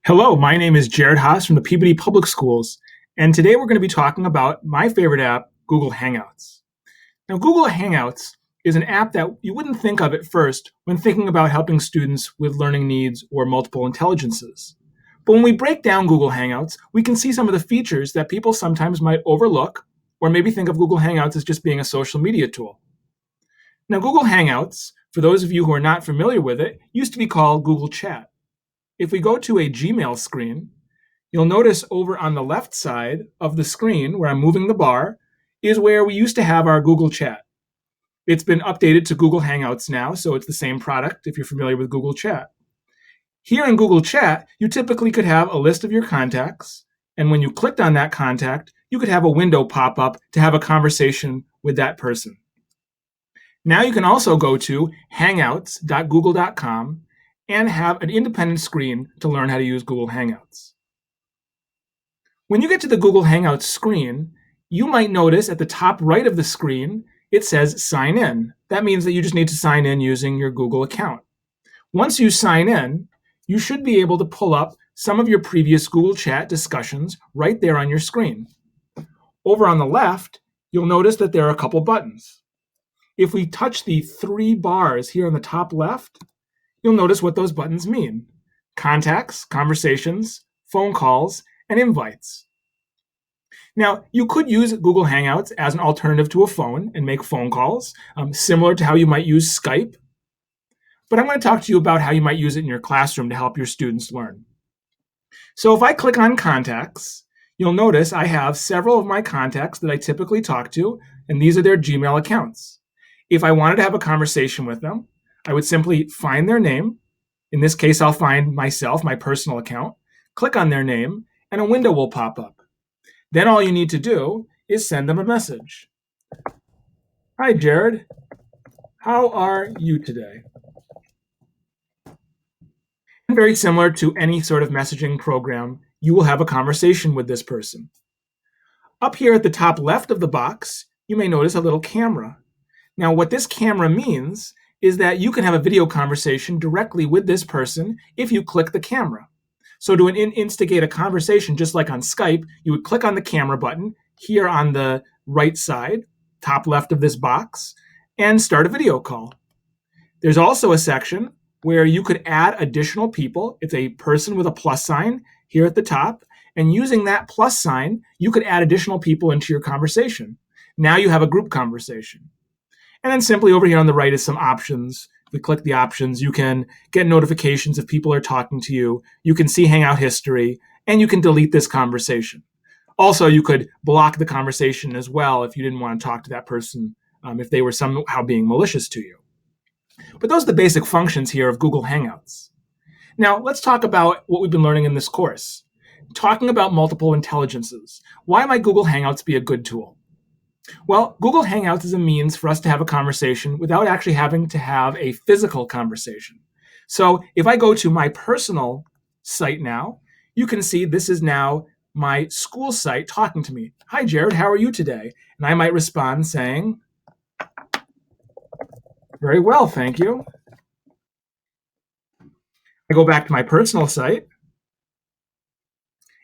Hello, my name is Jared Haas from the Peabody Public Schools, and today we're going to be talking about my favorite app, Google Hangouts. Now, Google Hangouts is an app that you wouldn't think of at first when thinking about helping students with learning needs or multiple intelligences. But when we break down Google Hangouts, we can see some of the features that people sometimes might overlook or maybe think of Google Hangouts as just being a social media tool. Now, Google Hangouts, for those of you who are not familiar with it, used to be called Google Chat. If we go to a Gmail screen, you'll notice over on the left side of the screen where I'm moving the bar is where we used to have our Google Chat. It's been updated to Google Hangouts now, so it's the same product if you're familiar with Google Chat. Here in Google Chat, you typically could have a list of your contacts, and when you clicked on that contact, you could have a window pop up to have a conversation with that person. Now you can also go to hangouts.google.com and have an independent screen to learn how to use Google Hangouts. When you get to the Google Hangouts screen, you might notice at the top right of the screen, it says sign in. That means that you just need to sign in using your Google account. Once you sign in, you should be able to pull up some of your previous Google Chat discussions right there on your screen. Over on the left, you'll notice that there are a couple buttons. If we touch the three bars here on the top left, you'll notice what those buttons mean: contacts, conversations, phone calls, and invites. Now, you could use Google Hangouts as an alternative to a phone and make phone calls, similar to how you might use Skype. But I'm going to talk to you about how you might use it in your classroom to help your students learn. So if I click on contacts, you'll notice I have several of my contacts that I typically talk to, and these are their Gmail accounts. If I wanted to have a conversation with them, I would simply find their name. In this case, I'll find myself, my personal account, click on their name, and a window will pop up. Then all you need to do is send them a message. Hi, Jared. How are you today? And very similar to any sort of messaging program, you will have a conversation with this person. Up here at the top left of the box, you may notice a little camera. Now, what this camera means is that you can have a video conversation directly with this person if you click the camera. So to instigate a conversation, just like on Skype, you would click on the camera button here on the right side, top left of this box, and start a video call. There's also a section where you could add additional people. It's a person with a plus sign here at the top, and using that plus sign, you could add additional people into your conversation. Now you have a group conversation. And then simply over here on the right is some options. If we click the options, you can get notifications if people are talking to you. You can see Hangout history, and you can delete this conversation. Also, you could block the conversation as well if you didn't want to talk to that person, if they were somehow being malicious to you. But those are the basic functions here of Google Hangouts. Now, let's talk about what we've been learning in this course. Talking about multiple intelligences. Why might Google Hangouts be a good tool? Well, Google Hangouts is a means for us to have a conversation without actually having to have a physical conversation. So if I go to my personal site now, you can see this is now my school site talking to me. Hi, Jared, how are you today? And I might respond saying, very well, thank you. I go back to my personal site,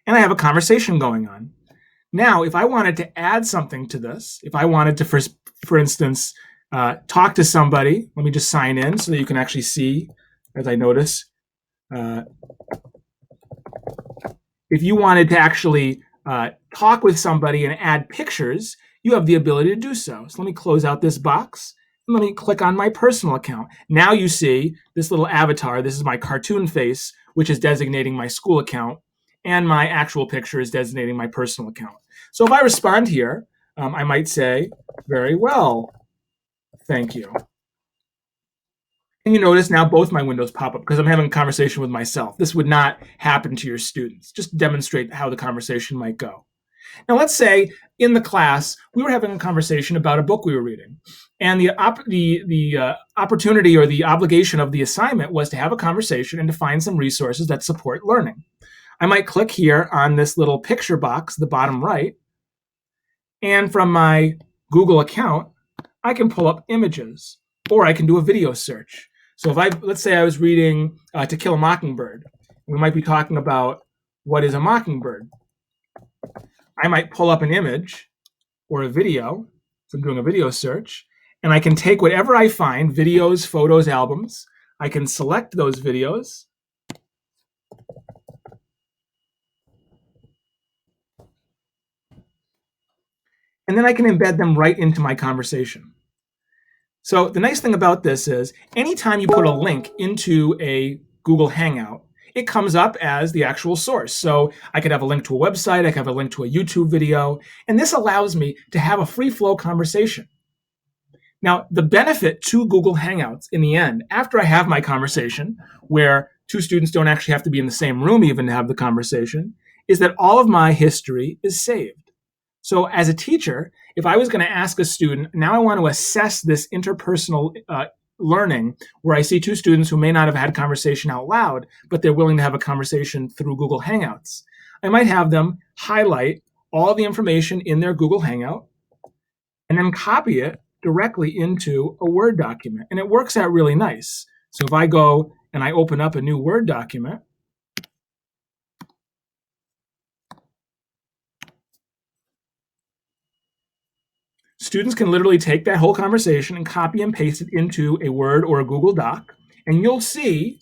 and I have a conversation going on. Now, if I wanted to add something to this, if I wanted to, for instance, talk to somebody, let me just sign in so that you can actually see, as I notice. If you wanted to actually talk with somebody and add pictures, you have the ability to do so. So let me close out this box, and let me click on my personal account. Now you see this little avatar. This is my cartoon face, which is designating my school account, and my actual picture is designating my personal account. So if I respond here, I might say, very well, thank you. And you notice now both my windows pop up because I'm having a conversation with myself. This would not happen to your students. Just demonstrate how the conversation might go. Now let's say in the class, we were having a conversation about a book we were reading. And the opportunity or the obligation of the assignment was to have a conversation and to find some resources that support learning. I might click here on this little picture box, the bottom right, and from my Google account, I can pull up images, or I can do a video search. So if let's say I was reading To Kill a Mockingbird. We might be talking about what is a mockingbird. I might pull up an image or a video, if I'm doing a video search, and I can take whatever I find, videos, photos, albums. I can select those videos. And then I can embed them right into my conversation. So the nice thing about this is anytime you put a link into a Google Hangout, it comes up as the actual source. So I could have a link to a website, I could have a link to a YouTube video, and this allows me to have a free flow conversation. Now, the benefit to Google Hangouts in the end, after I have my conversation, where two students don't actually have to be in the same room even to have the conversation, is that all of my history is saved. So as a teacher, if I was going to ask a student, now I want to assess this interpersonal learning where I see two students who may not have had a conversation out loud, but they're willing to have a conversation through Google Hangouts, I might have them highlight all the information in their Google Hangout and then copy it directly into a Word document. And it works out really nice. So if I go and I open up a new Word document, students can literally take that whole conversation and copy and paste it into a Word or a Google Doc, and you'll see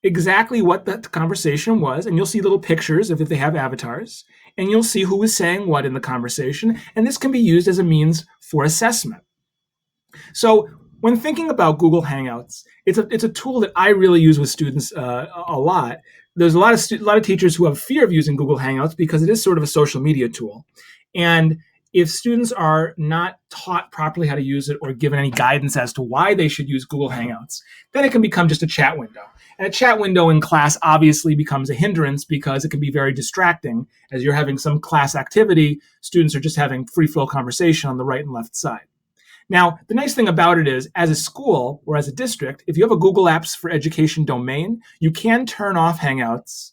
exactly what that conversation was, and you'll see little pictures if they have avatars, and you'll see who was saying what in the conversation, and this can be used as a means for assessment. So when thinking about Google Hangouts, it's a tool that I really use with students a lot. There's a lot of teachers who have fear of using Google Hangouts because it is sort of a social media tool. And if students are not taught properly how to use it or given any guidance as to why they should use Google Hangouts, then it can become just a chat window. And a chat window in class obviously becomes a hindrance because it can be very distracting. As you're having some class activity, students are just having free flow conversation on the right and left side. Now, the nice thing about it is, as a school or as a district, if you have a Google Apps for Education domain, you can turn off Hangouts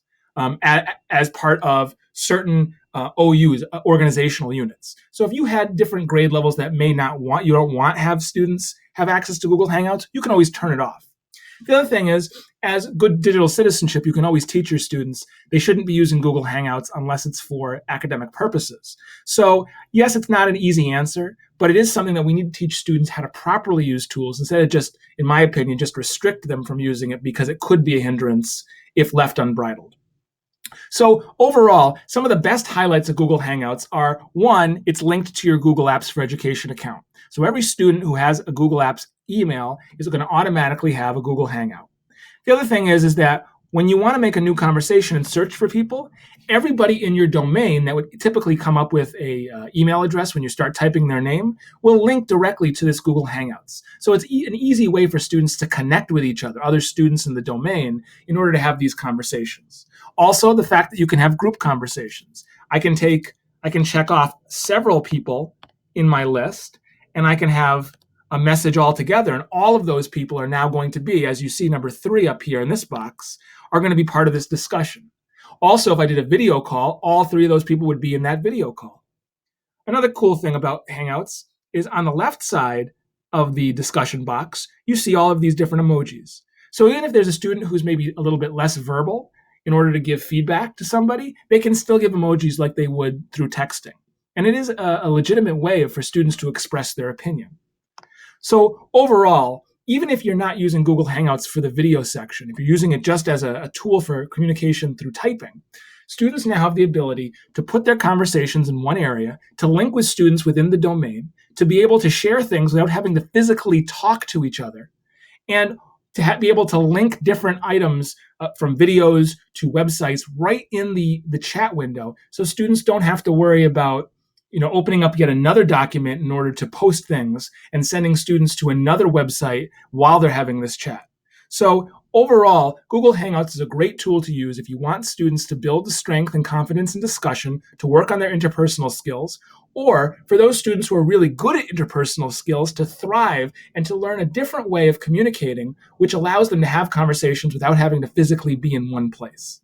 as part of certain OUs, organizational units. So if you had different grade levels that you don't want to have students have access to Google Hangouts, you can always turn it off. The other thing is, as good digital citizenship, you can always teach your students they shouldn't be using Google Hangouts unless it's for academic purposes. So yes, it's not an easy answer, but it is something that we need to teach students how to properly use tools instead of just, in my opinion, just restrict them from using it because it could be a hindrance if left unbridled. So overall, some of the best highlights of Google Hangouts are, one, it's linked to your Google Apps for Education account. So every student who has a Google Apps email is going to automatically have a Google Hangout. The other thing is that when you want to make a new conversation and search for people, everybody in your domain that would typically come up with a email address when you start typing their name will link directly to this Google Hangouts. So it's an easy way for students to connect with each other students in the domain, in order to have these conversations. Also, the fact that you can have group conversations. I can check off several people in my list, and I can have a message all together, and all of those people are now going to be, as you see number 3 up here in this box, are going to be part of this discussion. Also, if I did a video call, all 3 of those people would be in that video call. Another cool thing about Hangouts is on the left side of the discussion box, you see all of these different emojis. So even if there's a student who's maybe a little bit less verbal, in order to give feedback to somebody, they can still give emojis like they would through texting. And it is a legitimate way for students to express their opinion. So overall, even if you're not using Google Hangouts for the video section, if you're using it just as a tool for communication through typing, students now have the ability to put their conversations in one area, to link with students within the domain, to be able to share things without having to physically talk to each other, and to be able to link different items from videos to websites right in the chat window, so students don't have to worry about opening up yet another document in order to post things and sending students to another website while they're having this chat. So overall, Google Hangouts is a great tool to use if you want students to build the strength and confidence in discussion, to work on their interpersonal skills, or for those students who are really good at interpersonal skills to thrive and to learn a different way of communicating, which allows them to have conversations without having to physically be in one place.